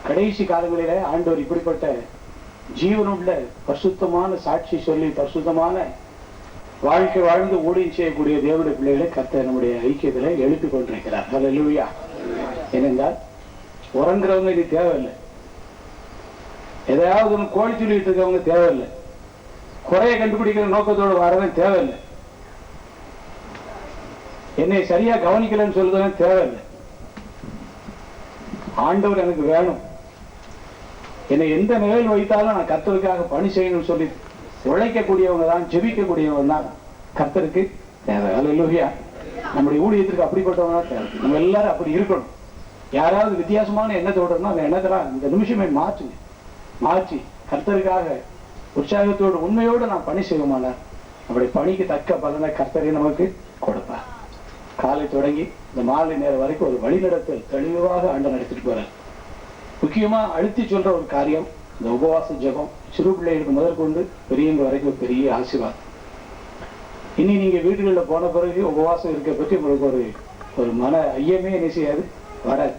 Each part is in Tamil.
கடைசி காலங்களிலே ஆண்டவர் இப்படிப்பட்ட ஜீவனுள்ள பரிசுத்தமான சாட்சி சொல்லி பரிசுத்தமான வாழ்க்கை வாழ்ந்து ஊழியம் செய்யக்கூடிய தேவனுடைய பிள்ளைகளை கர்த்தர் நம்முடைய ஐக்கியத்தில் எழுப்பி கொண்டிருக்கிறார். ஹல்லேலூயா. ஏனென்றால் உறங்குறவங்க இது தேவையில்லை, எதையாவது ஒன்று கோழி சொல்லிட்டு இருக்கவங்க தேவையில்லை, குறைய கண்டுபிடிக்கிற நோக்கத்தோடு வரவன் தேவையில்லை, என்னை சரியா கவனிக்கலன்னு சொல்றவன் தேவையில்லை. ஆண்டவர் எனக்கு வேணும், என்னை எந்த நிலையில் வைத்தாலும் நான் கர்த்தருக்காக பணி செய்யணும்னு சொல்லி உழைக்கக்கூடியவங்க தான், ஜெபிக்கக்கூடியவங்க தான் கர்த்தருக்கு தேவை. ஹல்லேலூயா. நம்முடைய ஊழியத்திற்கு அப்படிப்பட்டவங்க தான் தேவை. நம்ம எல்லாரும் அப்படி இருக்கணும். யாராவது வித்தியாசமான எண்ணத்தோடு இருந்தால் அந்த எண்ணத்தெல்லாம் இந்த நிமிஷமே மாற்றுங்க. மாற்றி கர்த்தருக்காக உற்சாகத்தோடு உண்மையோடு நான் பணி செய்வோமானார் அப்படி பணிக்கு தக்க பலனை கர்த்தரை நமக்கு கொடுப்பார். காலை தொடங்கி இந்த மாலை நேரம் வரைக்கும் ஒரு வழிநடத்தல் தெளிவாக ஆண்டவர் நடத்திட்டு போறார். முக்கியமா அழுத்தி சொல்ற ஒரு காரியம் இந்த உபவாச ஜெபம். சிறு பிள்ளைகளுக்கு முதற்கொண்டு பெரியவங்க வரைக்கும் பெரிய ஆசீர்வாதம். இனி நீங்க வீடுகளில் போன பிறகு உபவாசம் இருக்க பற்றி உங்களுக்கு ஒரு மன ஐயமே என்ன செய்யாது வராது.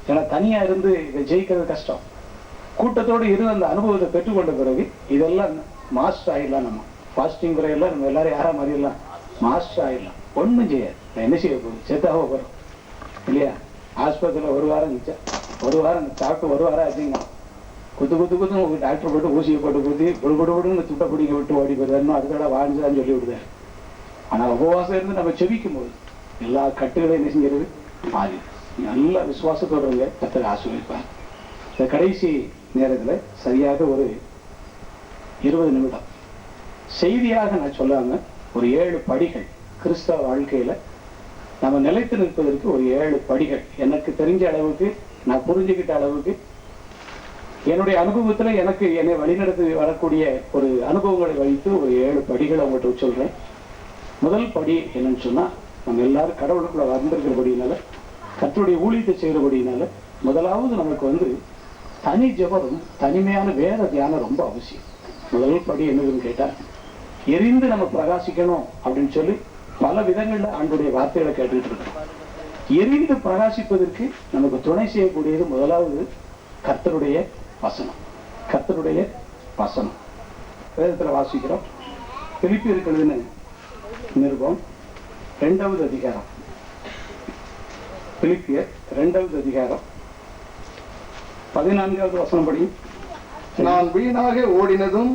ஏன்னா தனியா இருந்து இதை ஜெயிக்கிறது கஷ்டம். கூட்டத்தோடு இருந்து அந்த அனுபவத்தை பெற்றுக்கொண்ட பிறகு இதெல்லாம் மாஸ்டர் ஆயிடலாம். நம்ம ஃபாஸ்டிங் முறையெல்லாம் நம்ம எல்லாரும் யாரா மாதிரிலாம் மாஸ்டர் ஆயிடலாம். ஒன்றும் செய்யாது. என்ன செய்ய போகுது? செத்தாக போகிறோம் இல்லையா? ஆஸ்பத்திரியில் ஒரு வாரம் நிச்சா, ஒரு வாரம் சாப்பிட்டு ஒரு வாரம் ஆச்சுங்க குத்து உங்களுக்கு டாக்டர் போட்டு ஊசியை போட்டு குத்தி பொடுபடுன்னு துட்டை பிடிக்க விட்டு ஓடி போயிடுறாருன்னு அதுக்கட வாழ்ந்துதான் சொல்லி விடுதாரு. ஆனால் உபவாசம் இருந்து நம்ம செவிக்கும் போது எல்லா கட்டுகளையும் என்ன செஞ்சிருது மாறி நல்ல விசுவாசத்தோடு கர்த்தர் ஆசீர்வதிப்பார். இந்த கடைசி நேரத்தில் சரியாக ஒரு 20 நிமிடம் செய்தியாக நான் சொல்லாம ஒரு 7 படிகள் கிறிஸ்தவ வாழ்க்கையில நம்ம நிலைத்து நிற்பதற்கு ஒரு 7 படிகள் எனக்கு தெரிஞ்ச அளவுக்கு நான் புரிஞ்சுக்கிட்ட அளவுக்கு என்னுடைய அனுபவத்துல எனக்கு என்னை வழிநடத்தி வரக்கூடிய ஒரு அனுபவங்களை வைத்து ஒரு 7 படிகளை அவங்கள்ட்ட சொல்றேன். முதல் படி என்னன்னு சொன்னா, நம்ம எல்லாரும் கடவுளுக்குள்ள வந்திருக்கிறபடினால கர்த்தருடைய ஊழியத்தை செய்யறபடினால முதலாவது நமக்கு தனி ஜெபம் தனிமையான வேத தியானம் ரொம்ப அவசியம். முதல் படி என்னதுன்னு கேட்டா, எரிந்து நம்ம பிரகாசிக்கணும் அப்படின்னு சொல்லி பல விதங்கள்ல ஆண்டுடைய வார்த்தைகளை கேட்டுக்கிட்டு இருக்கோம். எரிந்து பிரகாசிப்பதற்கு நமக்கு துணை செய்யக்கூடியது முதலாவது கர்த்தருடைய வசனம். கர்த்தருடைய வசனம் வேதத்துல வாசிக்கிறோம். பிலிப்பியருக்கு எழுதின நிருபம் 2வது அதிகாரம். பிலிப்பியர் 2வது அதிகாரம் 14வது வசனம் படி, நான் வீணாக ஓடினதும்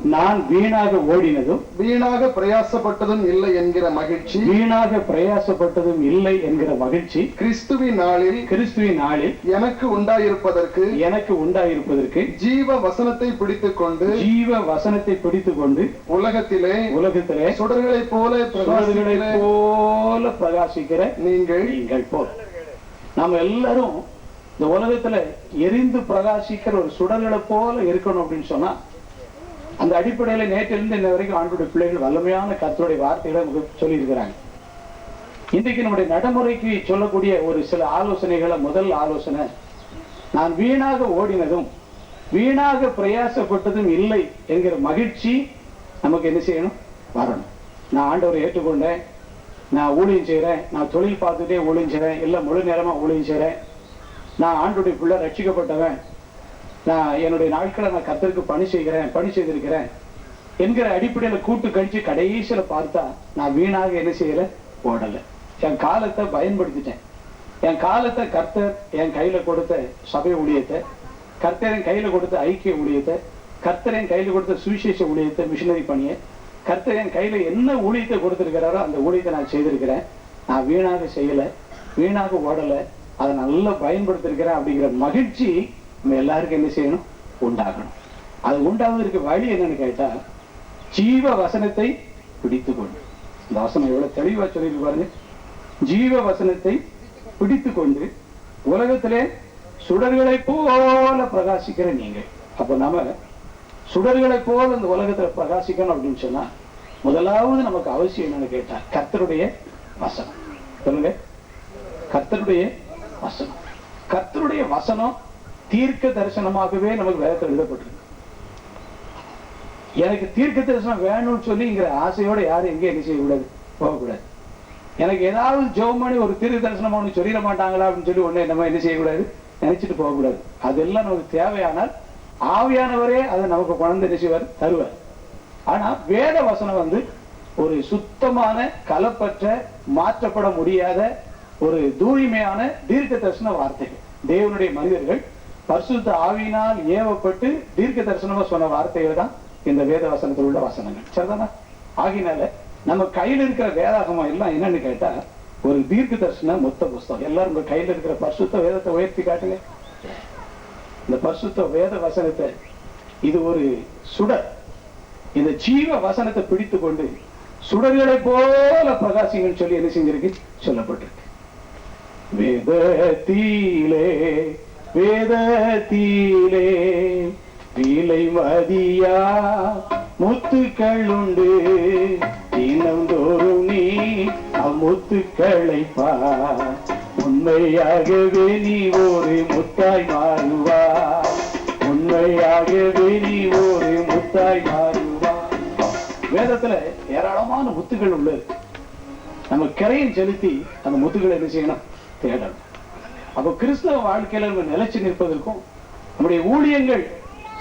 வீணாக பிரயாசப்பட்டதும் இல்லை என்கிற மகிழ்ச்சி, வீணாக பிரயாசப்பட்டதும் இல்லை என்கிற மகிழ்ச்சி கிறிஸ்துவின் நாளில் எனக்கு உண்டாயிருப்பதற்கு ஜீவ வசனத்தை பிடித்துக் கொண்டு உலகத்திலே சுடர்களைப் போல பிரகாசிக்கிற நீங்கள் போல். நாம எல்லாரும் இந்த உலகத்துல எரிந்து பிரகாசிக்கிற ஒரு சுடர்களை போல இருக்கணும் அப்படின்னு சொன்னா, அந்த அடிப்படையில நேற்றிலிருந்து இன்ன வரைக்கும் ஆண்டுடைய பிள்ளைகள் வல்லமையான கர்த்தருடைய வார்த்தைகளை நமக்கு சொல்லி இருக்கிறாங்க. இன்றைக்கு நம்முடைய நடைமுறைக்கு சொல்லக்கூடிய ஒரு சில ஆலோசனைகளை, முதல் ஆலோசனை, நான் வீணாக ஓடினதும் வீணாக பிரயாசப்பட்டதும் இல்லை என்கிற மகிழ்ச்சி நமக்கு என்ன செய்யணும்? வரணும். நான் ஆண்டவரை ஏற்றுக்கொண்டேன், நான் ஊழியம் செய்யறேன், நான் தொழில் பார்த்துட்டே ஊழியம் செய்யறேன், இல்லை முழு நேரமா ஊழியம் செய்யறேன், நான் ஆண்டுடைய பிள்ளை ரட்சிக்கப்பட்டவன், நான் என்னுடைய நாட்களை நான் கர்த்தருக்கு பணி செய்திருக்கிறேன் என்கிற அடிப்படையில் கூட்டு கழிச்சு கடைசியில பார்த்தா நான் வீணாக என்ன செய்யல? ஓடல. என் காலத்தை பயன்படுத்திட்டேன். என் காலத்தை கர்த்தர் என் கையில கொடுத்த சபை ஊழியத்தை, கர்த்தர் என் கையில கொடுத்த ஐக்கிய ஊழியத்தை, கர்த்தர் என் கையில கொடுத்த சுவிசேஷ ஊழியத்தை, மிஷினரி பணியை, கர்த்தர் என் கையில என்ன ஊழியத்தை கொடுத்திருக்கிறாரோ அந்த ஊழியத்தை நான் செய்திருக்கிறேன். நான் வீணாக செய்யல, வீணாக ஓடல, அதை நல்லா பயன்படுத்திருக்கிறேன் அப்படிங்கிற மகிழ்ச்சி நம்ம எல்லாருக்கும் என்ன செய்யணும்? உண்டாகணும். அது உண்டாவதற்கு வழி என்னன்னு கேட்டா, ஜீவ வசனத்தை பிடித்துக்கொண்டு. இந்த வசனம் எவ்வளவு தெளிவா சொல்லிட்டு பாருங்க. ஜீவ வசனத்தை பிடித்துக்கொண்டு உலகத்திலே சுடர்களை போல பிரகாசிக்கிற நீங்கள். அப்ப நம்ம சுடர்களை போல இந்த உலகத்துல பிரகாசிக்கணும் அப்படின்னு சொன்னா, முதலாவது நமக்கு அவசியம் என்னன்னு கேட்டா கர்த்தருடைய வசனம். சொல்லுங்க, கர்த்தருடைய வசனம். கர்த்தருடைய வசனம் தீர்க்க தரிசனமாகவே நமக்கு வேதத்தில் எழுதப்பட்டிருக்கு. எனக்கு தீர்க்க தரிசனம் வேணும்னு சொல்லிங்கிற ஆசையோட யாரும் எங்கே என்ன செய்யக்கூடாது? போகக்கூடாது. எனக்கு ஏதாவது ஜெபம் பண்ணி ஒரு தீர்க்க தரிசனம் சொல்லிட மாட்டாங்களா அப்படின்னு சொல்லி ஒண்ணு நம்ம என்ன செய்யக்கூடாது? நினைச்சிட்டு போக கூடாது. அதெல்லாம் நமக்கு தேவையானால் ஆவியானவரே அதை நமக்கு குழந்தை நிச்சயவர் தருவார். ஆனா வேத வசனம் ஒரு சுத்தமான கலப்பற்ற மாற்றப்பட முடியாத ஒரு தூய்மையான தீர்க்க தரிசன வார்த்தைகள். தேவனுடைய மனிதர்கள் பரிசுத்த ஆவியினால் ஏவப்பட்டு தீர்க்க தரிசனமா சொன்ன வார்த்தைகள் தான் இந்த வேத வசனத்தில் உள்ள வசனங்கள். சரிதானா? ஆகினால நம்ம கையில் இருக்கிற வேதாகமம் எல்லாம் என்னன்னு கேட்டா ஒரு தீர்க்க தரிசன மொத்த புஸ்தகம். எல்லாரும் உங்க கையில் இருக்கிற பரிசுத்த வேதத்தை உயர்த்தி காட்டுங்க. இந்த பரிசுத்த வேத வசனத்தை இது ஒரு சுடர். இந்த ஜீவ வசனத்தை பிடித்து கொண்டு சுடர்களை போல பிரகாசிங்கள் சொல்லி என்ன செஞ்சிருக்கு சொல்லப்பட்டிருக்கு. வேதத்திலே வேதத்திலே விலை மதியா முத்துக்கள் உண்டு, தினந்தோறும் நீ அம்முத்துக்களை பார், உண்மையாகவே நீ ஒரு முத்தாய் மாறுவா, உண்மையாகவே நீ ஒரு முத்தாய் மாறுவா. வேதத்துல ஏராளமான முத்துகள் உள்ளது. நம்ம கிரையும் செலுத்தி அந்த முத்துக்களை என்ன செய்யணும்? தேடணும். அப்போ கிறிஸ்தவ வாழ்க்கையில நம்ம நிலைச்சு நிற்பதற்கும் நம்முடைய ஊழியங்கள்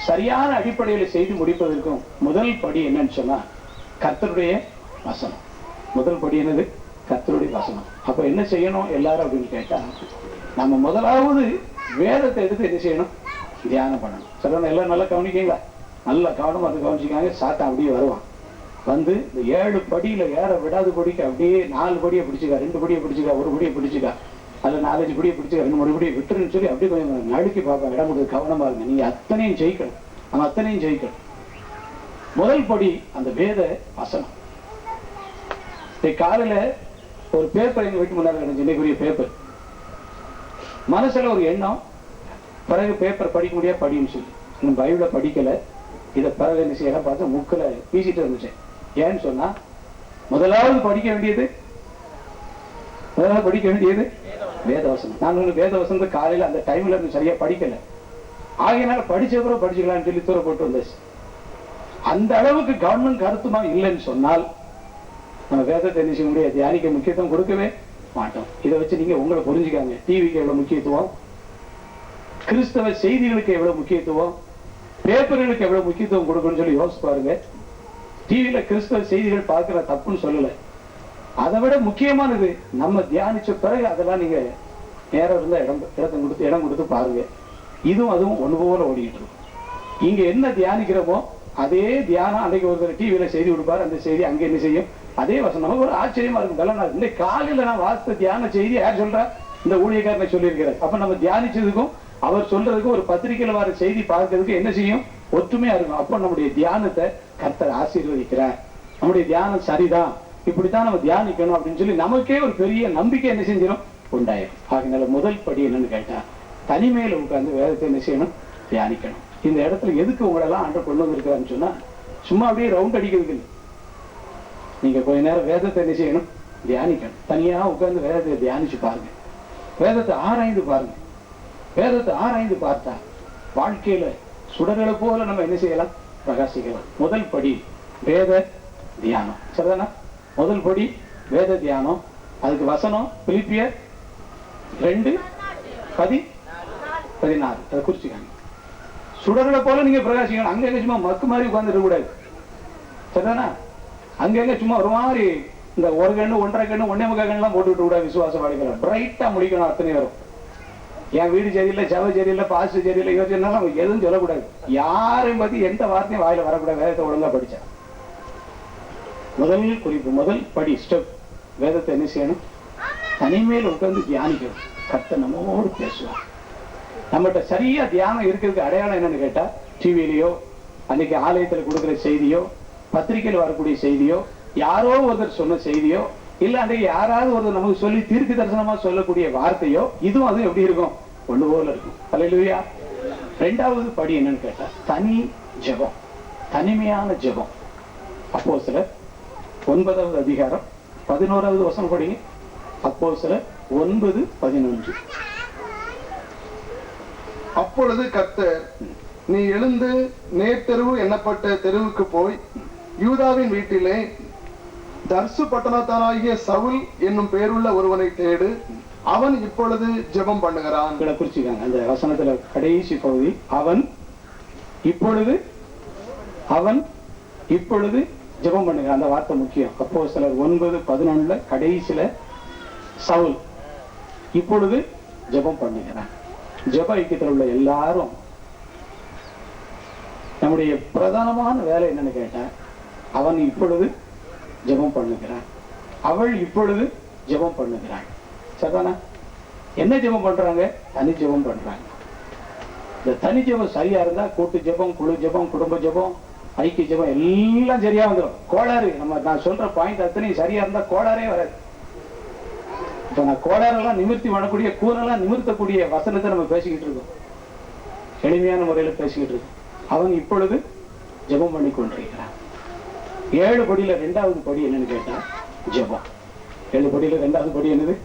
சரியான அடிப்படையில் செய்து முடிப்பதற்கும் முதல் படி என்னன்னு சொன்னா கர்த்தருடைய வசனம். முதல் படி என்னது? கர்த்தருடைய வசனம். அப்ப என்ன செய்யணும் எல்லாரும் அப்படின்னு கேட்டா நம்ம முதலாவது வேதத்தை எடுத்து என்ன செய்யணும்? தியானம் பண்ணணும். சரியான எல்லாம் நல்லா கவனிக்கீங்களா? நல்ல கவனம் அது கவனிச்சுக்காங்க. சாத்தா அப்படியே வருவான். இந்த 7 படியில ஏற விடாது படிக்க அப்படியே 4 படியை பிடிச்சுக்கா, 2 படியை பிடிச்சுக்கா, 1 படியை பிடிச்சுக்கா, அதுல 4-5 படியை பிடிச்சுக்கா, 2-3 படியை விட்டுருன்னு சொல்லி அப்படியே கொஞ்சம் நடுக்கி பார்ப்பேன். இடம் கொடுத்து கவனமா இருங்க. நீங்க அத்தனையும் ஜெயிக்கணும். நம்ம அத்தனையும் ஜெயிக்கணும். முதல் படி அந்த வேத வசனம். காலையில ஒரு பேப்பர் எங்க வீட்டு முன்னாடி கிடைச்சு, இன்னைக்குரிய பேப்பர். மனசுல ஒரு எண்ணம், பிறகு பேப்பர் படிக்க முடியாது படின்னு சொல்லி இன்னும் பைபிள படிக்கல. இதை பிறகு என்ன செய்யலாம் பார்த்து முக்கில் வீசிட்டு இருந்துச்சேன். ஏன்னு சொன்னா முதலாவது படிக்க வேண்டியது வேதவசனம். நான் வேதவசனத்தை காலையில அந்த டைம்ல இருந்து சரியா படிக்கல. ஆகையினால படிச்சப்பறம் படிச்சுக்கலாம்னு சொல்லி தூர போட்டு வந்தாச்சு. அந்த அளவுக்கு கவர்மெண்ட் கருத்துமா இல்லைன்னு சொன்னால் நம்ம வேதத்தை என்ன செய்ய முடியாது? தியானிக்க முக்கியத்துவம் கொடுக்கவே மாட்டோம். இதை வச்சு நீங்க உங்களை புரிஞ்சுக்காங்க. டிவிக்கு எவ்வளவு முக்கியத்துவம், கிறிஸ்தவ செய்திகளுக்கு எவ்வளவு முக்கியத்துவம், பேப்பர்களுக்கு எவ்வளவு முக்கியத்துவம் கொடுக்கணும்னு சொல்லி யோசிச்சு பாருங்க. டிவியில கிறிஸ்தவ செய்திகள் பார்க்கிற தப்புன்னு சொல்லல. அதை விட முக்கியமானது நம்ம தியானிச்ச பிறகு அதெல்லாம் நீங்க நேரம் இருந்தா இடம் கொடுத்து பாருங்க. இதுவும் அதுவும் ஒண்ணு போல ஓடிக்கிட்டு இருக்கும். இங்க என்ன தியானிக்கிறோமோ அதே தியானம் அன்றைக்கு ஒரு டிவியில செய்தி கொடுப்பாரு. அந்த செய்தி அங்க என்ன செய்யும்? அதே வசனம். நமக்கு ஒரு ஆச்சரியமா இருக்கும். நல்ல இந்த காலையில நான் வாசித்த தியான செய்தி யார் சொல்றா? இந்த ஊழியக்காரனை சொல்லியிருக்கிறார். அப்ப நம்ம தியானிச்சதுக்கும் அவர் சொல்றதுக்கும் ஒரு பத்திரிகையில வர செய்தி பார்க்கறதுக்கு என்ன செய்யும்? ஒற்றுமையா இருக்கும். அப்ப நம்முடைய தியானத்தை கர்த்தர் ஆசீர்வதிக்கிறார். நம்முடைய தியானம் சரிதான், இப்படித்தான் நம்ம தியானிக்கணும் அப்படின்னு சொல்லி நமக்கே ஒரு பெரிய நம்பிக்கை என்ன செஞ்சிடும்? உண்டாயிரும். ஆகினால முதல் படி என்னன்னு கேட்டா தனிமையில உட்கார்ந்து வேதத்தை என்ன செய்யணும்? தியானிக்கணும். இந்த இடத்துல எதுக்கு உங்களெல்லாம் ஆண்டு கொண்டு வந்திருக்கிறான்னு சொன்னா சும்மா அப்படியே ரவுண்ட் அடிக்கிறதுக்கு இல்லை. நீங்க கொஞ்ச நேரம் வேதத்தை என்ன செய்யணும்? தியானிக்கணும். தனியா உட்கார்ந்து வேதத்தை தியானிச்சு பாருங்க. வேதத்தை ஆராய்ந்து பாருங்க. வேதத்தை ஆராய்ந்து பார்த்தா வாழ்க்கையில சுடர்களை போல நம்ம என்ன செய்யலாம்? பிரகாசிக்கலாம். முதல் படி வேத தியானம். சரிதானா? முதல் படி வேத தியானம். அதுக்கு வசனம் பிலிப்பியர் 2:14 அதை குறிச்சுக்காங்க. சுடர்களை போல நீங்க பிரகாசிக்கணும். அங்க எங்க சும்மா மக்கு மாதிரி உட்கார்ந்துட கூடாது. சரிதானா? அங்கங்க சும்மா ஒரு மாதிரி இந்த 1 கண்ணு 1.5 கண்ணு 1.25 கண்ணெல்லாம் போட்டுவிட்டு கூடாது. விசுவாச வாழ்க்கையில பிரைட்டா முடிக்கணும். அத்தனை வரும். என் வீடு சரியில்லை, செவ சரியில்லை, பாஸ்ட் சரியில்லை, யோசனை எதுவும் சொல்லக்கூடாது. யாரையும் பத்தி எந்த வார்த்தையும் வாயில வரக்கூடாது. வேதத்தை ஒழுங்கா படிச்சா முதல் குறிப்பு, முதல் படி ஸ்டெப். வேதத்தை என்ன செய்யணும்? தனிமையில உட்கார்ந்து தியானிக்கணும். கர்த்தர் நம்மோடு பேசுவார். நம்மகிட்ட சரியா தியானம் இருக்கிறதுக்கு அடையாளம் என்னன்னு கேட்டா டிவிலையோ அன்னைக்கு ஆலயத்துல கொடுக்குற செய்தியோ பத்திரிகையில் வரக்கூடிய செய்தியோ யாரோ ஒருத்தர் சொன்ன செய்தியோ இல்ல அன்றைக்கு யாராவது ஒருத்தர் நமக்கு சொல்லி தீர்க்க தரிசனமா சொல்லக்கூடிய வார்த்தையோ இதுவும் அதுவும் எப்படி இருக்கும்? ஒண்ணு போல இருக்கும். அல்லேலூயா. 2வது படி என்னன்னு கேட்டா தனி ஜெபம், தனிமையான ஜெபம். அப்போஸ்தலர் 9வது அதிகாரம் 11வது வசனம் படிங்க. அப்போஸ்தலர் 9:11. அப்பொழுது கர்த்தர், நீ எழுந்து நேர்த்தெருவு எண்ணப்பட்ட தெருவுக்கு போய் யூதாவின் வீட்டிலே தர்சு பட்டணத்தானாகிய சவுல் என்னும் பேருள்ள ஒருவனை தேடு. அவன் இப்பொழுது ஜெபம் பண்ணுகிறான். குறிச்சிக்காங்க அந்த வசனத்துல கடைசி பகுதி, அவன் இப்பொழுது ஜெபம் பண்ணுகிறான். அந்த வார்த்தை முக்கியம். அப்போஸ்தலர் 9:11 கடைசியில சவுல் இப்பொழுது ஜெபம் பண்ணுகிறான். ஜெப ஐக்கியத்தில் உள்ள எல்லாரும் நம்முடைய பிரதானமான வேலை என்னன்னு கேட்டா, அவன் இப்பொழுது ஜெபம் பண்ணுகிறான், அவள் இப்பொழுது ஜெபம் பண்ணுகிறான். சரிதானா? என்ன ஜெபம் பண்றாங்க? தனி ஜெபம் பண்றாங்க. இந்த தனி ஜெபம் சரியா இருந்தா கூட்டு ஜெபம், குழு ஜெபம், குடும்ப ஜெபம், ஐக்கிய ஜெபம் எல்லாம் சரியா வந்துடும். கோளாறு நான் சொல்ற பாயிண்ட் அத்தனையும் சரியா இருந்தா கோளாறே வராது. இப்ப நான் கோளாறெல்லாம் நிமிர்த்தி பண்ணக்கூடிய, கூரெல்லாம் நிமிர்த்தக்கூடிய வசனத்தை நம்ம பேசிக்கிட்டு இருக்கோம். எளிமையான முறையில பேசிக்கிட்டு இருக்கோம். அவன் இப்பொழுது ஜெபம் பண்ணி கொண்டிருக்கிறான். 7 படியில 2வது படி என்னன்னு கேட்டா ஜெபம். 7 படியில 2வது படி என்னது?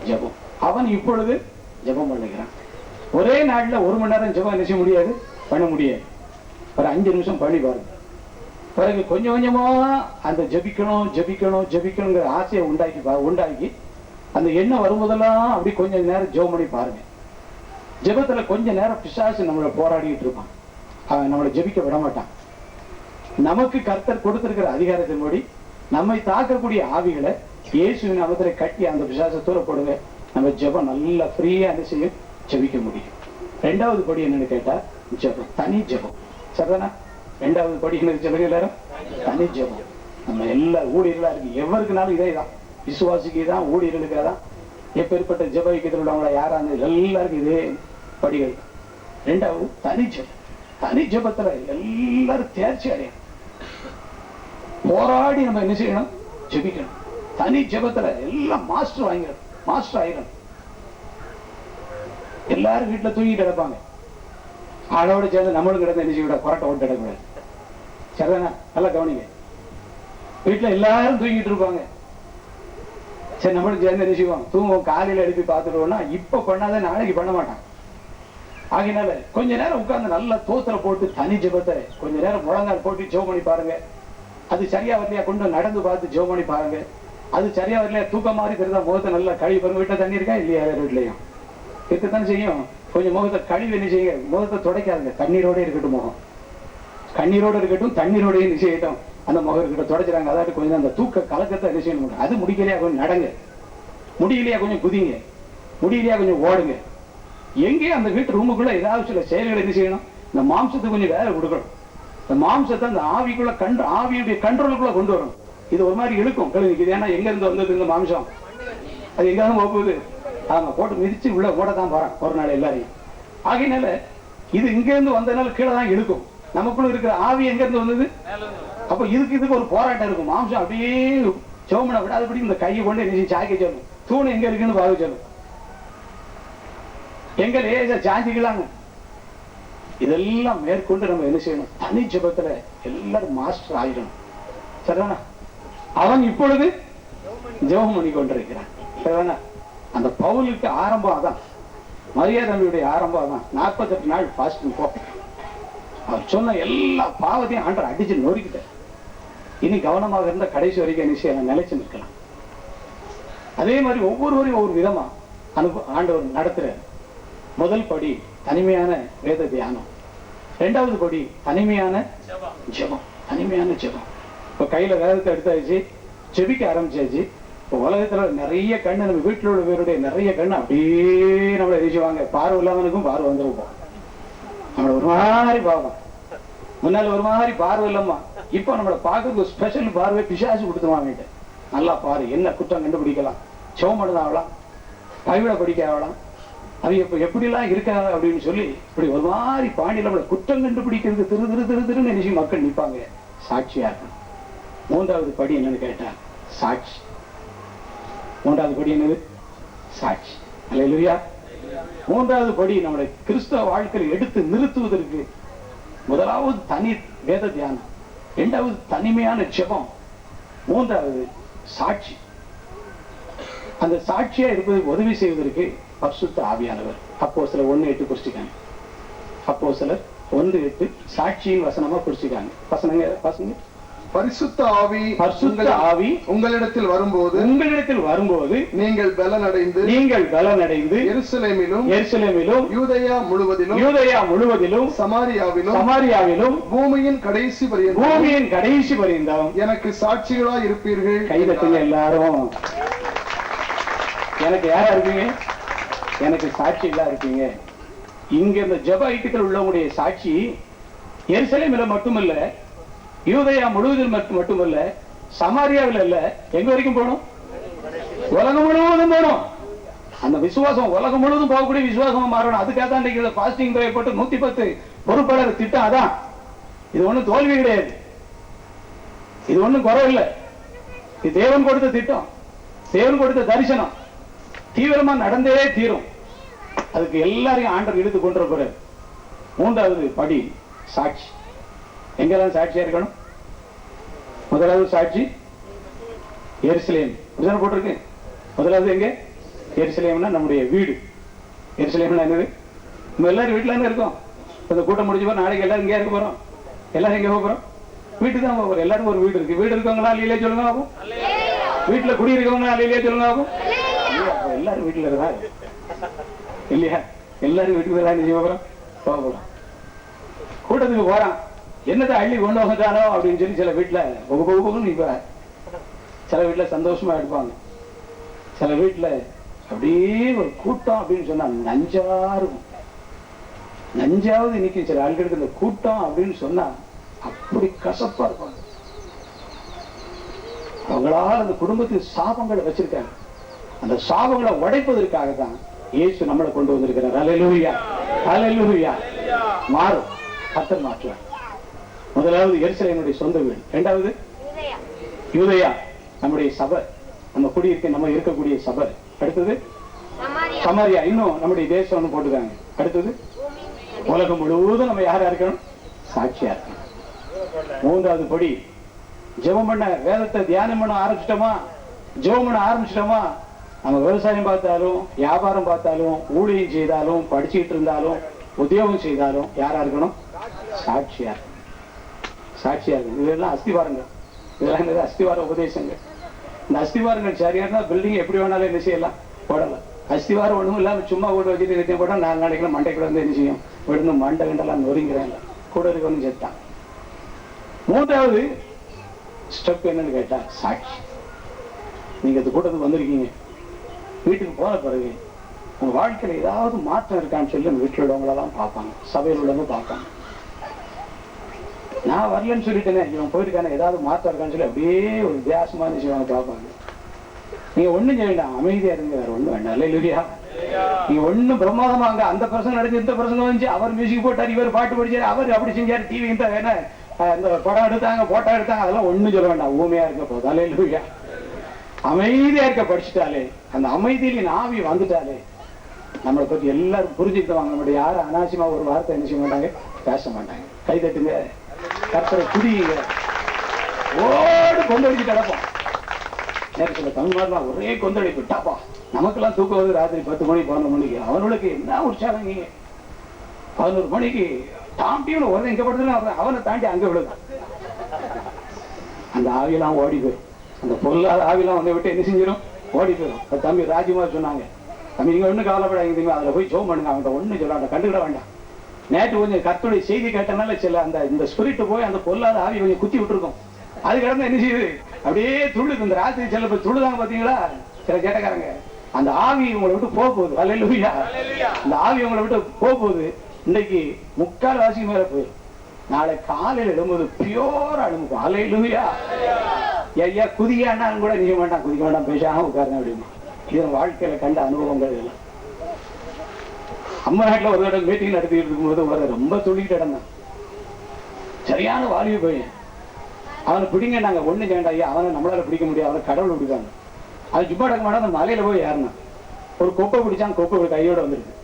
ஜெபம். அவன் இப்பொழுது ஜெபம் பண்ணுகிறான். ஒரே நாள்ல 1 மணி நேரம் ஜெபம் நினைச்ச முடியாது, பண்ண முடியாது. ஒரு 5 நிமிஷம் பண்ணி பாருங்க. பிறகு கொஞ்சம் கொஞ்சமா அந்த ஜெபிக்கணுங்கிற ஆசையை உண்டாக்கி அந்த எண்ணம் வரும்போதெல்லாம் அப்படி கொஞ்சம் நேரம் ஜெபம் பண்ணி பாருங்க. ஜெபத்துல கொஞ்ச நேரம் பிசாசு நம்மளை போராடிட்டு இருப்பான். அவன் நம்மளை ஜெபிக்க விட மாட்டான். நமக்கு கர்த்தர் கொடுத்திருக்கிற அதிகாரத்தின்படி நம்மை தாக்கக்கூடிய ஆவிகளை இயேசுவின் நாமத்துல கட்டி அந்த பிசாசை தூர போடுங்க. நம்ம ஜெபம் நல்லா ஃப்ரீயா என்ன செய்யும்? ஜெபிக்க முடியும். 2வது படி என்னன்னு கேட்டா ஜெபம், தனி ஜெபம். சரிதானா? 2வது படி என்னது சொல்லுங்க எல்லாரும்? தனி ஜெபம். நம்ம எல்லா ஊழியர்களா இருக்கு, எவருக்குனாலும் இதே தான், விசுவாசிக்கு தான், ஊழியர்களுக்கு தான், எப்பேற்பட்ட ஜெப ஐக்கியத்தில் உள்ளவங்கள யாரான எல்லாருக்கும் இதே படிகள். 2வது தனி ஜெபம். தனி ஜெபத்துல எல்லாரும் தேர்ச்சி அடையணும். போராடி நம்ம என்ன செய்யணும்? ஜெபிக்கணும். தனி ஜெபத்துல எல்லாம் மாஸ்டர் ஆயிடணும். எல்லாரும் வீட்டுல தூங்கிட்டு கிடப்பாங்க. ஆளோட சேர்ந்து நம்மளும் கிடந்து என்ன செய்ய கொரட்டை ஓட்டு கிடக்கூடாது. சரிதானா? நல்லா கவனிங்க. வீட்டுல எல்லாரும் தூங்கிட்டு இருப்பாங்க. சரி, நம்மளும் சேர்ந்து என்ன செய்வோம்? தூங்குவோம். காலையில எழுப்பி பார்த்துருவோம்னா இப்ப பண்ணாத நாளைக்கு பண்ண மாட்டான். ஆகினால கொஞ்ச நேரம் உட்கார்ந்து நல்லா தோத்திர போட்டு தனி ஜெபத்தை கொஞ்ச நேரம் முழங்கால் போட்டு ஜெபம் பண்ணி பாருங்க. அது சரியா வரலையா கொண்டு நடந்து பார்த்து ஜெபம் பண்ணி பாருங்க. அது சரியா வரலையா தூக்கம் மாதிரி தெரிஞ்சா முகத்தை நல்லா கழுவி பாருங்க. வீட்டுல தண்ணி இருக்கா இல்லையா? வீட்லயும் இருக்கத்தான் செய்யும். கொஞ்சம் முகத்தை கழுவி என்ன செய்யுங்க? முகத்தை துடைக்காதுங்க. கண்ணீரோட இருக்கட்டும், முகம் கண்ணீரோட இருக்கட்டும், தண்ணீரோடய என்ன செய்யட்டும், அந்த முகம் இருக்கட்டும், துடைச்சிடாங்க. அதாவது கொஞ்சம் அந்த தூக்க கலக்கத்தை என்ன செய்யணும்? அது முடிக்கலையா கொஞ்சம் நடங்க, முடியலையா கொஞ்சம் குதிங்க, முடியலையா கொஞ்சம் ஓடுங்க. எங்கேயும் அந்த வீட்டு ரூமுக்குள்ள ஏதாவது சில செயல்கள் என்ன செய்யணும்? இந்த மாம்சத்துக்கு கொஞ்சம் வேலை கொடுக்கணும். இந்த மாம்சத்தை அந்த ஆவிக்குள்ள ஆவியுடைய கண்ட்ரோலுக்குள்ள கொண்டு வரணும். இது ஒரு மாதிரி இழுக்கும் கிழமைக்கு. ஏன்னா எங்க இருந்து வந்தது இந்த மாம்சம்? அது எங்காவது போகுது. ஆமா, போட்டு மிதிச்சு உள்ள ஓடத்தான் போறான் ஒரு நாள் எல்லாரையும். ஆகையினால இது இங்க இருந்து வந்ததுனால கீழே தான் இழுக்கும். நமக்குள்ள இருக்கிற ஆவி எங்க இருந்து வந்தது? அப்ப இதுக்கு ஒரு போராட்டம் இருக்கும். மாம்சம் அப்படியே சோமனை விடாதபடி இந்த கையை கொண்டு என்ன சாய்க்க சொல்லணும். தூண் எங்க இருக்குன்னு பார்க்க சொல்லணும். எங்க லேசா சாஞ்சிக்கலாங்க. இதெல்லாம் மேற்கொண்டு நம்ம என்ன செய்யணும்? தனி ஜெபத்துல எல்லாரும் மாஸ்டர் ஆயிடணும். சரிதானா? அவன் இப்பொழுது ஜெபம் பண்ணி கொண்டிருக்கிறான். சரிதானா? அந்த பவுலுக்கு ஆரம்பம் அதான், மரியாதையுடைய ஆரம்பம் அதான். 48 நாள் ஃபாஸ்டிங் போ. அவர் சொன்ன எல்லா பாவத்தையும் ஆண்டவர் அடிச்சு நொறுக்கிட்ட. இனி கவனமாக இருந்த கடைசி வரைக்கும் என்ன செய்யலாம்? நிலைச்சு நிற்கலாம். அதே மாதிரி ஒவ்வொருவரையும் ஒவ்வொரு விதமா ஆண்டவர் நடத்துறாரு. முதல் படி தனிமையான வேத தியானம். 2வது படி தனிமையான ஜெபம். தனிமையான ஜெபம். இப்ப கையில வேதத்தை எடுத்தாச்சு, ஜெபிக்க ஆரம்பிச்சாச்சு. இப்ப உலகத்துல நிறைய கண்ணு, நம்ம வீட்டில் உள்ள பேருடைய நிறைய கண்ணு அப்படியே நம்மளை எரிச்சுவாங்க. பார்வை இல்லாமனுக்கும் பார்வை வந்துருப்போம். நம்மள ஒரு மாதிரி பார்ப்போம். முன்னால ஒரு மாதிரி பார்வை இல்லாம இப்ப நம்மளை பார்க்கறதுக்கு ஸ்பெஷல் பார்வை பிசாசு கொடுத்துருவாங்க. நல்லா பாரு, என்ன குற்றம் கண்டுபிடிக்கலாம், சோமனது ஆகலாம், பைபிளை படிக்க ஆகலாம், அது இப்ப எப்படிலாம் இருக்காங்க அப்படின்னு சொல்லி இப்படி ஒரு மாதிரி பாணியில நம்மளை குற்றம் கண்டுபிடிக்கிறது திருன்னு நினைச்சு மக்கள் நிற்பாங்க. சாட்சியா இருக்கணும். 3வது படி என்னன்னு கேட்டா சாட்சி. 3வது படி என்னது? சாட்சி. அல்லேலூயா. 3வது படி நம்முடைய கிறிஸ்தவ வாழ்க்கையில் எடுத்து நிறுத்துவதற்கு முதலாவது தனி வேத தியானம், 2வது தனிமையான ஜெபம், 3வது சாட்சி. அந்த சாட்சியா இருப்பதற்கு உதவி செய்வதற்கு பரிசுத்த ஆவியானவர். அப்போஸ்தலர் 1:8 குறிச்சிக்காங்க. அப்போஸ்தலர் 1:8 சாட்சியின் வசனமா குறிச்சிக்காங்க. பசங்க பரிசுத்த ஆவி உங்களிடத்தில் வரும்போது நீங்கள் பலனடைந்து எருசலேமிலும் யூதேயா முழுவதிலும் சமாரியாவிலும் பூமியின் கடைசி பரியந்தம் எனக்கு சாட்சிகளாய் இருப்பீர்கள். கைதட்டுங்க எல்லாரும். எனக்கு யாரா இருப்பீங்க? எனக்கு சாட்சிகளா இருப்பீங்க. இங்க இந்த ஜெப ஐக்கியத்தில் உள்ளவங்களுடைய சாட்சி எருசலேமில மட்டுமல்ல, யூதேயா முழுவதில் மட்டுமல்ல, சமாரியாவில் அல்ல, எங்க வரைக்கும் போகணும்? உலகம் முழுவதும் போகணும். அந்த விசுவாசம் உலகம் முழுவதும் போகக்கூடிய விசுவாசமா மாறணும். அதுக்காக தான் இன்னைக்கு பாஸ்டிங் பிரேயர் போட்டு 110 பொறுப்பாளர் திட்டம். அதான். இது ஒண்ணும் தோல்வி கிடையாது, இது ஒண்ணும் குறையில்லை. இது தேவன் கொடுத்த திட்டம், தேவன் கொடுத்த தரிசனம். தீவிரமா நடந்தே தீரும். அதுக்கு எல்லாரையும் ஆண்டவர் இழுத்து கொண்டு போறாரு. மூன்றாவது படி சாட்சி. எங்கெல்லாம் சாட்சியா இருக்கணும்? முதலாவது சாட்சி எருசலேம் போட்டிருக்கு. முதலாவது எங்க? எருசலேம்னா நம்முடைய வீடு. எருசலேம்னா என்னது? நம்ம எல்லாரும் வீட்டுல இருந்து இருக்கோம். இந்த கூட்டம் முடிஞ்சு போறோம். நாளைக்கு எல்லாரும் இங்கே இருக்க போறோம். எல்லாரும் எங்க போறோம்? வீட்டுக்கு தான் போறோம். எல்லாரும் ஒரு வீடு இருக்கு. வீடு இருக்கவங்களா இல்லையே சொல்லுங்க ஆகும். வீட்டுல குடி இருக்கவங்களா இல்லையே சொல்லுங்க ஆகும். எல்லாரும் வீட்டுல இருக்கா இல்லையா? எல்லாரும் வீட்டுக்கு தான் போறோம். போறோம் கூட்டத்துக்கு போறான். என்னத்தை அள்ளி கொண்டு வந்துட்டானோ அப்படின்னு சொல்லி சில வீட்டுல இப்ப சில வீட்டுல சந்தோஷமா எடுப்பாங்க. சில வீட்டுல அப்படியே ஒரு கூட்டம் அப்படின்னு சொன்னா நஞ்சா இருக்கும். நஞ்சாவது இன்னைக்கு சில ஆட்களுக்கு இந்த கூட்டம் அப்படின்னு சொன்னா அப்படி கசப்பா இருப்பாங்க. அவங்களால அந்த குடும்பத்தின் சாபங்களை வச்சிருக்காங்க. அந்த சாபங்களை உடைப்பதற்காக தான் இயேசு நம்மளை கொண்டு வந்திருக்கிறார். அல்லேலூயா, அல்லேலூயா. மாறும், கர்த்தர் மாற்றுவார். முதலாவது எருசலேமுடைய சொந்த வீடு. இரண்டாவது யூதேயா, நம்முடைய சபை, நம்ம குடியிருக்க நம்ம இருக்கக்கூடிய சபை. அடுத்தது சமாரியா, இன்னும் நம்முடைய தேசம் போட்டுக்காங்க. அடுத்தது உலகம் முழுவதும் நம்ம யாரா இருக்கணும்? சாட்சியா இருக்கணும். மூன்றாவது படி ஜெபம் பண்ண, வேதத்தை தியானம் பண்ண ஆரம்பிச்சிட்டோமா, ஜெபம் பண்ண ஆரம்பிச்சிட்டோமா, நம்ம விவசாயம் பார்த்தாலும், வியாபாரம் பார்த்தாலும், ஊழியம் செய்தாலும், படிச்சுட்டு இருந்தாலும், உத்தியோகம் செய்தாலும் யாரா இருக்கணும்? சாட்சியா இருக்கணும். சாட்சியா இருக்கணும். இதெல்லாம் அஸ்திவாரங்கள். இதெல்லாம் என்னது? அஸ்திவார உபதேசங்கள். இந்த அஸ்திவாரங்கள் சரியா இருந்தா பில்டிங் எப்படி வேணாலும் என்ன செய்யலாம், போடலாம். அஸ்திவாரம் ஒண்ணும் இல்லாம சும்மா கூட வச்சுட்டு நிறுத்தி போட்டா 4 நாளைக்கு மண்டைக்குள்ள வந்து என்ன செய்யும்? விழுந்து மண்டை கண்டெல்லாம் நொறுங்கிறேன். கூட இருக்கணும் செத்தான். மூன்றாவது ஸ்டெப் என்னன்னு கேட்டா சாட்சி. நீங்க இந்த கூட்டத்துக்கு வந்திருக்கீங்க. வீட்டுக்கு போன பிறகு உங்க வாழ்க்கையில ஏதாவது மாற்றம் இருக்கான்னு சொல்லி வீட்டில் உள்ளவங்களெல்லாம் பார்ப்பாங்க, சபையில் உள்ளவங்க பார்ப்பாங்க. நான் வரலன்னு சொல்லிட்டேனே, இவன் போயிருக்கானே, ஏதாவது மாற்றம் இருக்கான்னு சொல்லி அப்படியே ஒரு வித்தியாசமான விஷயம் பார்ப்பாங்க. நீங்க ஒண்ணும் செய்யலாம், அமைதியா இருங்க, வேற ஒண்ணும் வேண்டாம். அல்லேலூயா. நீங்க ஒண்ணும் பிரமாதமாங்க, அந்த பிரசங்கம் நடந்து இந்த பிரசங்கம் வந்துச்சு, அவர் மியூசிக் போட்டார், இவர் பாட்டு படிச்சாரு, அவர் அப்படி செஞ்சாரு, டிவி இந்த படம் எடுத்தாங்க, போட்டோ எடுத்தாங்க, அதெல்லாம் ஒண்ணும் சொல்ல வேண்டாம். ஊமையா இருக்க போகுது. அல்லேலூயா. அமைதியா இருக்க படிச்சுட்டாலே, அந்த அமைதியில ஆவி வந்துட்டாலே நம்மளை பத்தி எல்லாரும் புரிஞ்சுக்குவாங்க. நம்மளுடைய யாரும் அனாவசியமா ஒரு வார்த்தை என்ன செய்ய மாட்டாங்க, பேச மாட்டாங்க. கை தட்டுங்க, கர்த்தரை துதியுங்க, ஓடு கொந்தளிச்சு கிடப்போம். நேரத்தில் தமிழ்நாடுலாம் ஒரே கொந்தளிப்பு டாப்பா. நமக்கெல்லாம் தூக்கம் வந்து ராத்திரி 10 மணி 11 மணிக்கு. அவனுக்கு என்ன உற்சாகம். நீங்க 11 மணிக்கு டாம்பியும் ஒருத்தன் இங்க படுத்துனா அவனை தாண்டி அங்க விழுது. அந்த ஆவியெல்லாம் ஓடி போயிடும். அந்த பொருளாத ஆவியெல்லாம் வந்து விட்டு என்ன செஞ்சிடும், ஓடி போயிடும். தம்பி ராஜ்குமார் சொன்னாங்க, தம்பி நீங்க ஒண்ணு கவலைப்படாதீங்க, அதுல போய் ஜெபம் பண்ணுங்க, அவங்க ஒண்ணு சொல்ல கண்டுக்கிட வேண்டாம். நேற்று கொஞ்சம் கர்த்தருடைய செய்தி கேட்டனால சில இந்த ஸ்பிரிட் போய் அந்த பொருளாத ஆவி கொஞ்சம் குத்தி விட்டுருக்கும். அது கிடந்து என்ன செய்யுது, அப்படியே துள்ளுது. இந்த ராத்திரி சில பேர் துள்ளுதாங்க பாத்தீங்களா, சில கேட்டக்காரங்க. அந்த ஆவி உங்களை விட்டு போக போகுது. அல்லேலூயா. அந்த ஆவி உங்களை விட்டு போக போகுது. இன்னைக்கு 3/4 வாசிக்கு மேல போயிடும். நாளை காலையில் எழும்போது பியோர் அழும்பு. அல்லேலூயா. ஐயா குதிக்கானாலும் கூட நீங்க வேண்டாம், குதிக்க வேண்டாம், பேசாம உட்காருங்க அப்படிமா. இது வாழ்க்கையில கண்ட அனுபவங்கள் இதெல்லாம். அம்மா நாட்டில் ஒரு இடம் மீட்டிங் நடத்திட்டு இருக்கும்போது ஒரு ரொம்ப துள்ளிட்டு இடந்தான். சரியான வாலிப பையன். அவனை பிடிங்க, நாங்க ஒண்ணு செய்யண்டா ஐயா, அவனை நம்மளால பிடிக்க முடியாது, அவனை கடவுள் பிடிக்காங்க. அது சும்மா நடக்க மாட்டா. அந்த மலையில போய் ஏறினான். ஒரு கொப்பை பிடிச்சான், கொப்பை ஒரு கையோட வந்துருக்கு.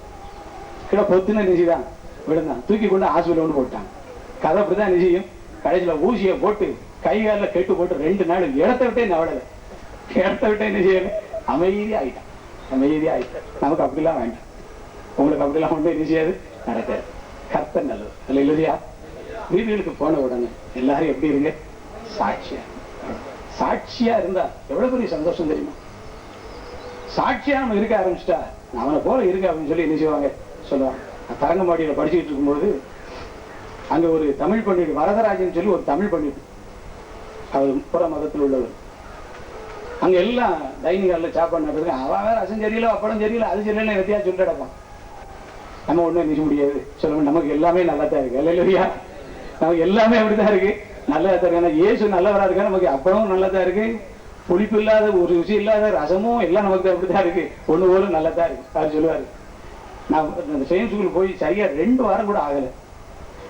கீழே பொத்துன்னு நினைச்சுதான் விழுந்தான். தூக்கி கொண்டு ஹாஸ்பிட்டல் கொண்டு போட்டான். கதை அப்படிதான் நிச்சயம். கடைசியில ஊசியை போட்டு கை காலில் கெட்டு போட்டு 2 நாள் இடத்த விட்டே நவடலை. இடத்த விட்டே என்ன செய்யணும், அமைதியா ஆயிட்டான். அமைதியா ஆயிட்டான். நமக்கு அப்படிலாம் வேண்டாம். உங்களுக்கு அப்படிலாம் ஒன்றும் என்ன செய்யாது, நடக்காது. கர்த்தர் நல்லது. அல்லேலூயா. வீடுகளுக்கு போன உடனே எல்லாரும் எப்படி இருங்க, சாட்சியா. சாட்சியா இருந்தா எவ்வளவு பெரிய சந்தோஷம் தெரியுமா? சாட்சியா நம்ம இருக்க ஆரம்பிச்சுட்டா அவனை போல இருக்க அப்படின்னு சொல்லி என்ன செய்வாங்க சொல்லுவாங்க. தரங்கம்பாடியில படிச்சுக்கிட்டு இருக்கும்போது அங்க ஒரு தமிழ் பண்டிட் வரதராஜன் சொல்லி ஒரு தமிழ் பண்டிட், அவர் புற மதத்தில் உள்ளவர். அங்க எல்லாம் டைனிங் ஹால்ல சாப்பாடு நடக்குது. அவன் வேற ரசம் சரியில்லை, அப்படம் சரியில்லை, அது சரியில்லை, எதையா சொல்லி கிடப்பான். நம்ம ஒண்ணும் நிச்சய முடியாது. சொல்லுங்க, நமக்கு எல்லாமே நல்லா தான் இருக்கு. இல்லையா? நமக்கு எல்லாமே அப்படிதான் இருக்கு, நல்லா தான் இருக்கு. ஏசு நல்லவரா இருக்கா, நமக்கு அப்பளமும் நல்லா தான் இருக்கு, புளிப்பு இல்லாத ஒரு ருசி இல்லாத ரசமும் எல்லாம் நமக்கு அப்படிதான் இருக்கு, ஒண்ணு போல நல்லா தான் இருக்கு. அவர் சொல்லுவாரு, நான் இந்த சயின்ஸ் ஸ்கூல் போய் சரியா 2 வாரம் கூட ஆகல,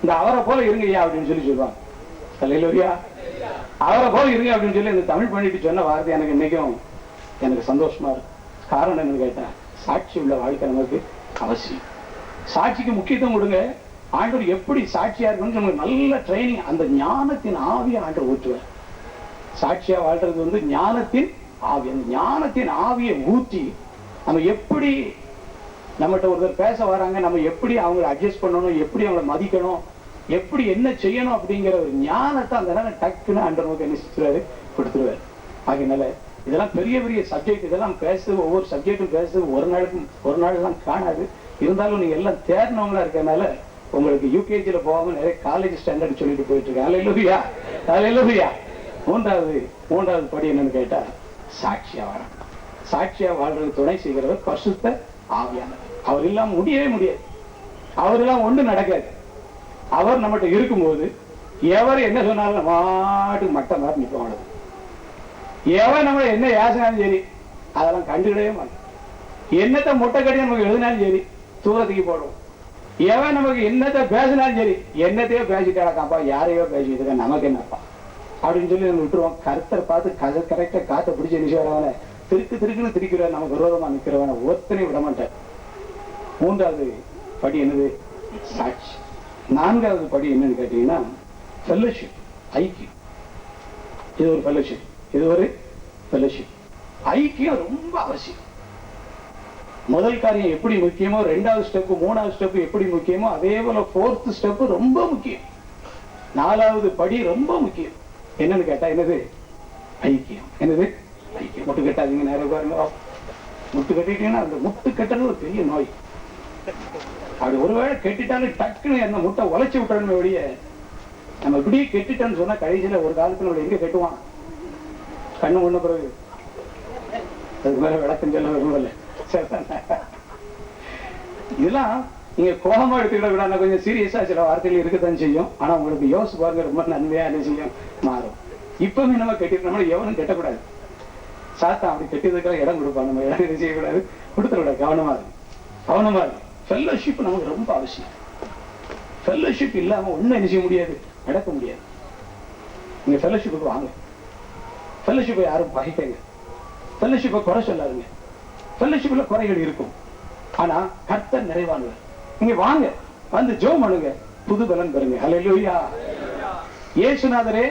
இந்த அவரை போல இருங்கய்யா அப்படின்னு சொல்லி சொல்லுவாங்க. இல்லையா? அவரை போல இருங்க அப்படின்னு சொல்லி இந்த தமிழ் பண்ணிட்டு சொன்ன வார்த்தை எனக்கு இன்னைக்கும் எனக்கு சந்தோஷமா இருக்கு. காரணம் என்னன்னு கேட்டேன், சாட்சி உள்ள வாழ்க்கை நமக்கு அவசியம். சாட்சிக்கு முக்கியத்துவம் கொடுங்க. ஆண்டவர் எப்படி சாட்சியா இருக்கணும்னு நமக்கு நல்ல ட்ரைனிங், அந்த ஞானத்தின் ஆவியை ஆண்டவர் ஊற்றுவார். சாட்சியா வாழ்றது வந்து ஞானத்தின் ஆவி. அந்த ஞானத்தின் ஆவியை ஊற்றி நம்ம எப்படி நம்மகிட்ட ஒருத்தர் பேச வராங்க, நம்ம எப்படி அவங்களை அட்ஜஸ்ட் பண்ணணும், எப்படி அவங்களை மதிக்கணும், எப்படி என்ன செய்யணும் அப்படிங்கிற ஒரு ஞானத்தை அந்த நேரம் டக்குன்னு ஆண்டவர் நமக்கு என்ன செஞ்சுருவாரு, கொடுத்துருவாரு. ஆகையினால இதெல்லாம் பெரிய பெரிய சப்ஜெக்ட், இதெல்லாம் பேசுறது, ஒவ்வொரு சப்ஜெக்டும் பேசுறது ஒரு நாள் எல்லாம் காணாது. இருந்தாலும் நீங்க எல்லாம் தேர்னவங்களா இருக்கனால உங்களுக்கு யூகேஜில போகாம நிறைய காலேஜ் ஸ்டாண்டர்ட் சொல்லிட்டு போயிட்டு இருக்காங்க. அல்லேலூயா, அல்லேலூயா. மூன்றாவது படி என்னன்னு கேட்டா, சாட்சியா வாழணும். சாட்சியா வாழ்றது துணை செய்கிறவர் பரிசுத்த ஆவியானவர். அவர் இல்லாம முடியவே முடியாது. அவர் எல்லாம் ஒண்ணு நடக்காது. அவர் நம்மகிட்ட இருக்கும்போது எவர் என்ன சொன்னாலும் மாட்டுக்கு மட்ட மாதிரி நிற்போம். எவன் நம்ம என்ன யாசினாலும் சரி அதெல்லாம் கண்டுக்கிடவே மாட்டோம். என்னத்தை முட்டை கட்டி நமக்கு எழுதினாலும் சரி தூரத்துக்கு போடுவோம். எவன் நமக்கு என்னத்தை பேசினாலும் சரி, என்னத்தையோ பேசிட்டாப்பா, யாரையோ பேசிட்டு நமக்கு என்னப்பா அப்படின்னு சொல்லி நம்ம விட்டுருவோம். கருத்தரை பார்த்து கரெக்டா காத்த பிடிச்சி நிச்சயவன திருக்குன்னு திரிக்கிறவன், நமக்கு விரோதமா நிற்கிறவன ஒத்தனை விட மாட்டார். 3வது படி என்னது? சாட்சி. 4வது படி என்னன்னு கேட்டீங்கன்னா ஃபெல்லோஷிப், ஐக்கியம். இது ஒரு ஃபெல்லோஷிப், இது ஒரு ஃபெல்லோஷிப். ஐக்கியம் ரொம்ப அவசியம். முதல் காரியம் எப்படி முக்கியமோ, 2வது ஸ்டெப் 3வது ஸ்டெப் எப்படி முக்கியமோ, அதே போல 4th ஸ்டெப் ரொம்ப முக்கியம். 4வது படி ரொம்ப முக்கியம். என்னன்னு கேட்டா என்னது? ஐக்கியம். என்னது? ஐக்கியம். முட்டு கட்டாதீங்க. நிறைய பாருங்க, முட்டு கட்டிட்டீங்கன்னா அந்த முட்டு கட்டுறது ஒரு பெரிய நோய். அப்படி ஒருவேளை கெட்டிட்டாலும் டக்குன்னு அந்த முட்டை உழைச்சி விட்டோன்னு வெளியே நம்ம இப்படியே கெட்டிட்டோன்னு சொன்னா கடைசியில ஒரு காலத்துல எங்க கெட்டுவான்? கண்ணு முன்ன பிறகு. அதுக்கு மேல விளக்கம் சொல்ல விரும்பல. இதெல்லாம் நீங்க கோபமா எடுத்துக்கிட விட, கொஞ்சம் சீரியஸா சில வார்த்தைகள் இருக்கத்தான் செய்யும். ஆனா உங்களுக்கு யோசிச்சு பாருங்க, ரொம்ப நன்மையா என்ன செய்யும், மாறும். இப்பவுமே நம்ம கெட்டிட்டோம்னா எவனும் கெட்டக்கூடாது. சாத்தா அப்படி கெட்டியதுக்காக இடம் கொடுப்பான். நம்ம இடம் என்ன செய்யக்கூடாது, கொடுத்துடக்கூடாது. கவனமா இருக்கு, கவனமா இருக்கு. ஃபெல்லோஷிப் நமக்கு ரொம்ப அவசியம். ஃபெல்லோஷிப் இல்லாம ஒண்ணும் என்ன செய்ய முடியாது, நடக்க முடியாது. நீங்க ஃபெல்லோஷிப்புக்கு வாங்க. ஃபெல்லோஷிப்பை யாரும் பகைக்கங்க, ஃபெல்லோஷிப்பை குறை சொல்லாதுங்க. ஃபெல்லோஷிப்ல குறைகள் இருக்கும், ஆனா கர்த்தர் நிறைவானவர். நீங்க வாங்க, வந்து ஜெபம் பண்ணுங்க, புது பலன் பெறுங்க. அல்லேலூயா. இயேசுநாதரே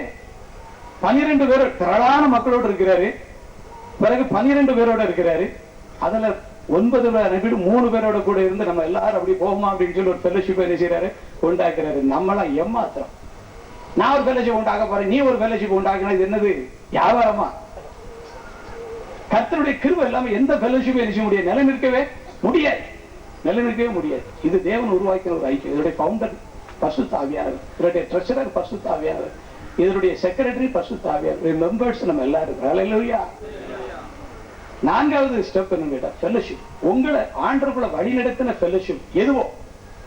12 பேர் திரளான மக்களோடு இருக்கிறாரு. பிறகு 12 பேரோட இருக்கிறாரு. அதுல 9 பேர் அனுப்பிட்டு 3 பேரோட கூட இருந்து நம்ம எல்லாரும் அப்படி போகுமா அப்படின்னு சொல்லி ஒரு ஃபெல்லோஷிப் என்ன செய்யறாரு, உண்டாக்குறாரு. நம்மளாம் ஏமாத்திரம். நான் ஒரு ஃபெல்லோஷிப் உண்டாக்க போறேன், நீ ஒரு ஃபெல்லோஷிப் உண்டாக்குனா இது என்னது, வியாபாரமா? கர்த்தருடைய கிருபை இல்லாம எந்த ஃபெல்லோஷிப் என்ன செய்ய முடியாது, நிலைநிற்கவே முடியாது, நிலைநிற்கவே முடியாது. இது தேவன் உருவாக்கிற ஒரு ஐக்கியம். இதனுடைய ஃபவுண்டர் பரிசுத்த ஆவியானவர், இதனுடைய ட்ரெஷரர் பரிசுத்த ஆவியானவர், இதனுடைய செக்ரட்டரி பரிசுத்த ஆவியானவர், மெம்பர்ஸ் நம்ம எல்லாரும். ஹல்லேலூயா. 4வது ஸ்டெப் என்ன கேட்டா ஃபெல்லோஷிப். உங்களை ஆண்டவருக்குள்ள வழி நடத்தின ஃபெல்லோஷிப் எதுவோ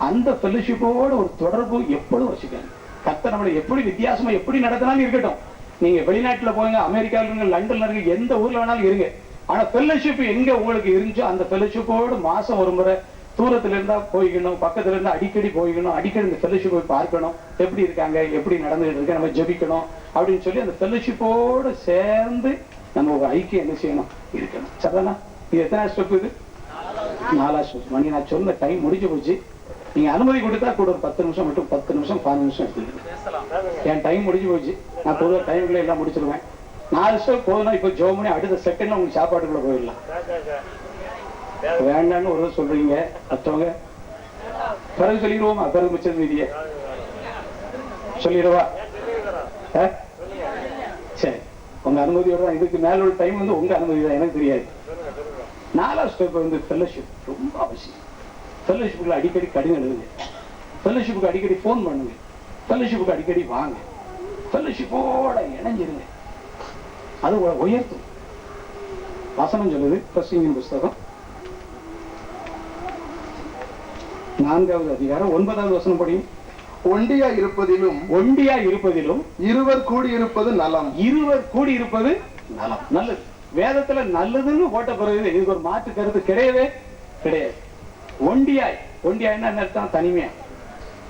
அந்த ஃபெல்லோஷிப்போட ஒரு தொடர்பு எப்பொழுதும் வச்சுக்கோங்க. கர்த்தர் நம்மளை எப்படி வித்தியாசமா எப்படி நடத்தினாலும் இருக்கட்டும். நீங்க வெளிநாட்டுல போங்க, அமெரிக்கால இருங்க, லண்டன்ல இருங்க, எந்த ஊர்ல வேணாலும் இருங்க. ஆனா ஃபெல்லோஷிப் எங்க உங்களுக்கு இருந்துச்சோ அந்த ஃபெல்லோஷிப்போடு மாசம் ஒரு முறை தூரத்துல இருந்தா போய்க்கணும், பக்கத்துல இருந்தா அடிக்கடி போய்க்கணும், அடிக்கடி இந்த ஃபெல்லோஷிப் போய் பார்க்கணும், எப்படி இருக்காங்க, எப்படி நடந்துட்டு இருக்கு, நம்ம ஜெபிக்கணும் அப்படின்னு சொல்லி அந்த ஃபெல்லோஷிப்போடு சேர்ந்து நம்ம ஒரு ஐக்கியம் என்ன செய்யணும், இருக்கணும். சரிதானா? இது எத்தனை ஸ்டெப்? இது 4வது ஸ்டெப். மணி நான் சொன்ன டைம் முடிஞ்சு போச்சு. நீங்க அனுமதி கொடுத்தா கூட ஒரு 10 நிமிஷம் மட்டும், 10 நிமிஷம் 15 நிமிஷம் எடுத்துக்கிட்டு. என் டைம் முடிஞ்சு போச்சு. நான் பொதுவாக டைம்ல எல்லாம் முடிச்சிருவேன். 4 ஸ்டெப் போதுனா இப்ப ஜெபம் பண்ணி அடுத்த செகண்ட்ல உங்களுக்கு சாப்பாட்டுக்குள்ள போயிடலாம். வேண்டான்னு ஒரு சொல்றீங்க, மற்றவங்க பிறகு சொல்லிடுவோமா? பிறகு மிச்சது மீதிய சொல்லிடுவா? உங்க அனுமதியோட தான். இதுக்கு மேல உள்ள டைம் வந்து உங்க அனுமதி தான், எனக்கு தெரியாது. 4வது ஸ்டெப் வந்து ஃபெல்லோஷிப் ரொம்ப அவசியம். ஃபெல்லோஷிப்புக்கு அடிக்கடி கடிதம் எழுதுங்க, ஃபெல்லோஷிப்புக்கு அடிக்கடி போன் பண்ணுங்க, ஃபெல்லோஷிப்புக்கு அடிக்கடி வாங்க, ஃபெல்லோஷிப்போட இணைஞ்சிருங்க. அது உயர்த்தும். வசனம் சொல்லுது, பிரசங்கியின் புஸ்தகம் 4வது அதிகாரம் 9வது வசனம் படியும். ஒண்டியா இருப்பதிலும் இருவர் கூடியிருப்பது நலம். நல்லது. வேதத்துல நல்லதுன்னு போட்ட பிறகு இதுக்கு ஒரு மாற்று கருத்து கிடையவே கிடையாது. ஒண்டியா என்ன அர்த்தம்?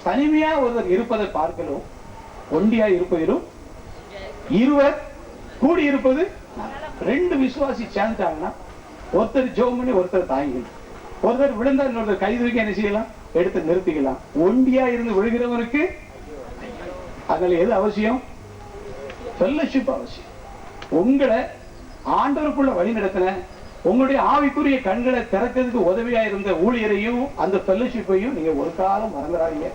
தனிமையா ஒருவர் இருப்பதை பார்க்கலும் ஒண்டியா இருப்பதிலும் இருவர் கூடியிருப்பது. 2 விசுவாசி சேர்ந்துட்டாங்கன்னா ஒருத்தர் ஜெபம் பண்ணி ஒருத்தர் தாங்கிக்கணும். ஒருத்தர் விழுந்தா இன்னொருத்தர் கை தூக்கி என்ன செய்யலாம்? எடுத்து நிறுத்திக்கலாம். ஒண்டியா இருந்து விழுகிறவனுக்கு அதனால எது அவசியம்? ஃபெல்லோஷிப் அவசியம். உங்களை ஆண்டவருக்குள்ள வழி நடத்தின உங்களுடைய ஆவிக்குரிய கண்களை திறக்கிறதுக்கு உதவியா இருந்த ஊழியரையும் அந்த ஃபெல்லோஷிப்பையும் நீங்க ஒரு காலம் மறந்துடாதீங்க.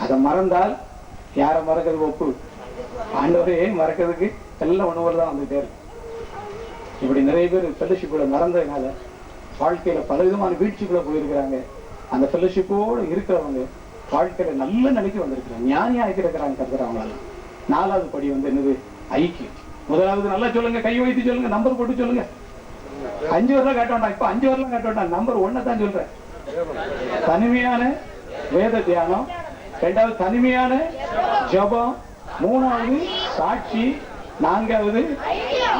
அதை மறந்தால் யாரை மறக்கிறது ஒப்பு? ஆண்டவரையே மறக்கிறதுக்கு எல்லாம் உணவுல தான் வந்துட்டே இருக்கு. இப்படி நிறைய பேர் ஃபெல்லோஷிப்போட மறந்ததுனால வாழ்க்கையில பலவிதமான வீழ்ச்சிக்குள்ள போயிருக்கிறாங்க. அந்த ஃபெல்லோஷிப்போடு இருக்கிறவங்க வாழ்க்கையில நல்ல நிலைக்கு வந்திருக்கிறாங்க, ஞானியா இருக்கிறாங்க கருத்துறாங்களால. 4வது படி வந்து என்னது? ஐக்கியம். முதலாவது நல்லா சொல்லுங்க, கை வைத்து சொல்லுங்க, நம்பர் போட்டு சொல்லுங்க. 5 வரலாம் காட்ட வேண்டாம், இப்ப 5 வரலாம் காட்ட வேண்டாம், நம்பர் 1 தான் சொல்றேன். தனிமையான வேத தியானம், 2வது தனிமையான ஜெபம், 3வது சாட்சி, 4வது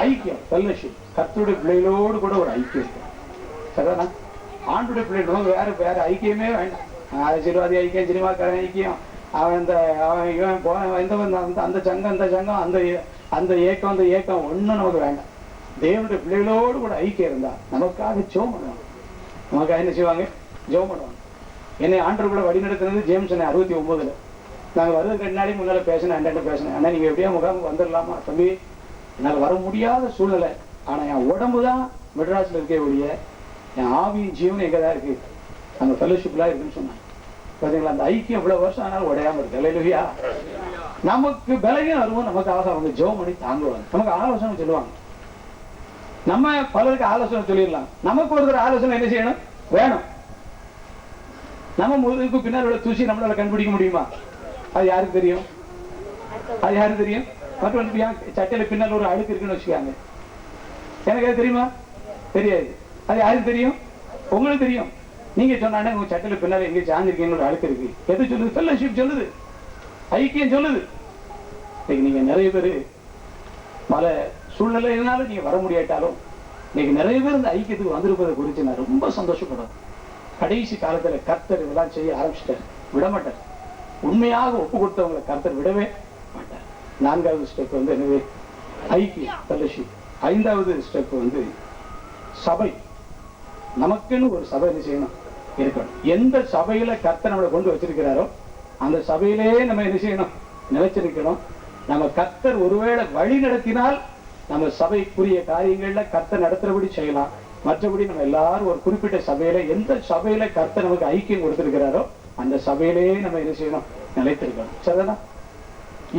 ஐக்கியம், ஃபெல்லோஷிப். கர்த்தருடைய பிள்ளைகளோடு கூட ஒரு ஐக்கியம் இருக்கு. சரிதானா? ஆண்டுடைய பிள்ளைகளும் வேற ஐக்கியமே வேண்டாம். ஆசீர்வாதி ஐக்கியம், சினிமாக்காரன் ஐக்கியம், அவன் இவன் போன அந்த சங்கம் அந்த ஏக்கம் ஒன்னும் நமக்கு வேண்டாம். தேவனுடைய பிள்ளைகளோடு கூட ஐக்கியம் இருந்தா நமக்காக ஜெபம் பண்ணுவாங்க. நமக்காக என்ன செய்வாங்க? ஜெபம் பண்ணுவாங்க. என்னை ஆண்டவர் கூட வழி நடத்துனது ஜேம்ஸ் 69ல். நாங்க வர்றதுக்கு 2 நாளைக்கு முன்னால பேசினேன். ஆனா நீங்க எப்படியா முகாமுக்கு வந்துடலாமா? தம்பி, என்னால் வர முடியாத சூழ்நிலை. ஆனா என் உடம்பு தான் மெட்ராஸ்ல இருக்கே ஒழிய என் ஆவியின் ஜீவன் எங்கதான் இருக்கு, அந்த ஃபெல்லோஷிப்லாம் இருக்குன்னு சொன்னாங்க. பாத்தீங்களா? அந்த ஐக்கியம் இவ்வளவு வருஷம் ஆனாலும் உடையாம இருக்கு. அல்லேலூயா. நமக்கு பலகீனம் வருவோம், நமக்காக அவங்க ஜெபம் பண்ணி தாங்குவாங்க, நமக்கு ஆலோசனை சொல்லுவாங்க. நம்ம பலருக்கு ஆலோசனை சொல்லிடலாம், நமக்கு ஒருத்தர் ஆலோசனை என்ன செய்யணும்? வேணும். நம்ம முதுகுக்கு பின்னால் உள்ள தூசி நம்மளால கண்டுபிடிக்க முடியுமா? அது யாருக்கு தெரியும்? மற்றவங்க சட்டையில பின்னால் ஒரு அழுக்கு இருக்குன்னு வச்சுக்காங்க, எனக்கு அது தெரியுமா? தெரியாது. அது யாருக்கு தெரியும்? உங்களுக்கு தெரியும். நீங்க சொன்னானே உங்க சட்டையில பின்னால எங்க சாஞ்சிருக்கீங்கன்னு ஒரு அழுக்கு இருக்கு. எது சொல்லுது? ஃபெல்லோஷிப் சொல்லுது, ஐக்கியம் சொல்லுது. நீங்க நிறைய பேரு பல சூழ்நிலையினால நீங்க வர முடியாட்டாலும் இன்னைக்கு நிறைய பேர் இந்த ஐக்கியத்துக்கு வந்திருப்பதை குறித்து நான் ரொம்ப சந்தோஷப்படுறேன். கடைசி காலத்துல கர்த்தர் இதெல்லாம் செய்ய ஆரம்பிச்சிட்டார், விடமாட்டார். உண்மையாக ஒப்பு கொடுத்தவங்களை கர்த்தர் விடவே மாட்டார். 4வது ஸ்டெப் வந்து என்னது? ஐக்கியம், ஃபெல்லோஷிப். 5வது ஸ்டெப் வந்து சபை. நமக்குன்னு ஒரு சபை என்ன செய்யணும்? இருக்கணும். எந்த சபையில கர்த்தர் நம்மளை கொண்டு வச்சிருக்கிறாரோ அந்த சபையிலே நம்ம என்ன செய்யணும்? நிலைச்சிருக்கணும். நம்ம கர்த்தர் ஒருவேளை வழி நடத்தினால் நம்ம சபைக்குரிய காரியங்கள்ல கர்த்தர் நடத்துறபடி செய்யலாம். மற்றபடி நம்ம எல்லாரும் ஒரு குறிப்பிட்ட சபையில, எந்த சபையில கர்த்தர் நமக்கு ஐக்கியம் கொடுத்திருக்கிறாரோ அந்த சபையிலே நம்ம என்ன செய்யணும்? நிலைத்திருக்கணும். சரிதானா?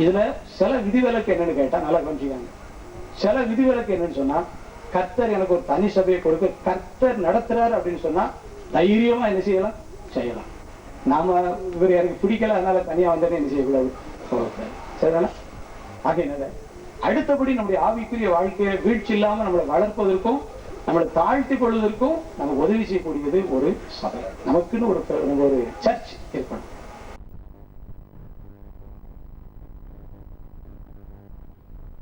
இதுல சில விதிவிலக்கு என்னன்னு கேட்டா நல்லா கவனிச்சுக்காங்க. சில விதிவிலக்கு என்னன்னு சொன்னா, கர்த்தர் எனக்கு ஒரு தனி சபையை கொடுக்க கர்த்தர் நடத்துறாரு அப்படின்னு சொன்னா தைரியமா என்ன செய்யலாம். நாம இவர் எனக்கு பிடிக்கல அதனால தனியா வந்தேன்னு என்ன செய்யக்கூடாது, போகக்கூடாது. சரிதானா? ஆகையினால அடுத்தபடி நம்முடைய ஆவிக்குரிய வாழ்க்கையை வீழ்ச்சி இல்லாம நம்மளை வளர்ப்பதற்கும் நம்மளை தாழ்த்தி கொள்வதற்கும் நம்ம உதவி செய்யக்கூடியது ஒரு சபை. நமக்குன்னு ஒரு சர்ச் இருக்கணும்.